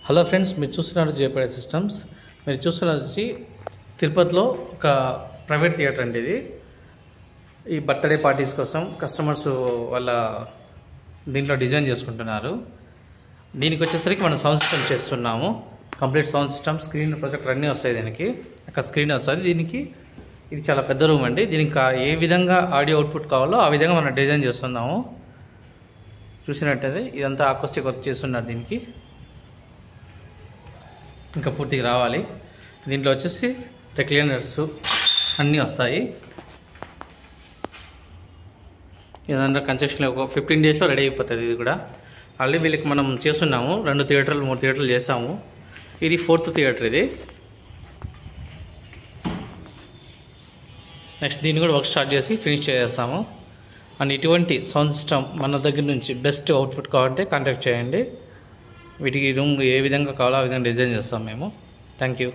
Hello friends, మీరు చూస్తున్నారు జేపీఐ systems. మీరు చూస్తున్నది వచ్చి తిరుపతిలో ఒక ప్రైవేట్ థియేటర్ అండి. ఇది ఈ బర్త్డే పార్టీస్ కోసం కస్టమర్స్ వాళ్ళ దీంట్లో డిజైన్ చేసుకుంటున్నారు. దీనికి వచ్చేసరికి మనం సౌండ్ సిస్టమ్ చేస్తున్నాము. Complete sound system, screen, projector అన్నీ వస్తాయి. దీనికి ఒక స్క్రీన్ వస్తుంది. దీనికి ఇది చాలా పెద్ద రూమ్ అండి. దీనికి ఏ విధంగా ఆడియో అవుట్పుట్ కావాలో ఆ విధంగా మనం డిజైన్ చేస్తున్నాము. చూసినట్టయితే ఇదంతా అకౌస్టిక్ వర్క్ చేస్తున్నారు. దీనికి ఇంకా పూర్తిగా రావాలి. దీంట్లో వచ్చేసి రిక్లైనర్స్ అన్నీ వస్తాయి. ఏదన్నా కన్స్ట్రక్షన్ ఒక 15 డేస్లో రెడీ అయిపోతుంది. ఇది కూడా ఆల్రెడీ వీళ్ళకి మనం చేస్తున్నాము. 2 థియేటర్లు 3 థియేటర్లు చేసాము. ఇది 4th థియేటర్. ఇది నెక్స్ట్ దీన్ని కూడా వర్క్ స్టార్ట్ చేసి ఫినిష్ చేస్తాము. అండ్ ఇటువంటి సౌండ్ సిస్టమ్ మన దగ్గర నుంచి బెస్ట్ అవుట్పుట్ కావాలంటే కాంటాక్ట్ చేయండి. వీటికి రూమ్ ఏ విధంగా కావాలో ఆ విధంగా డిజైన్ చేస్తాం మేము. Thank you.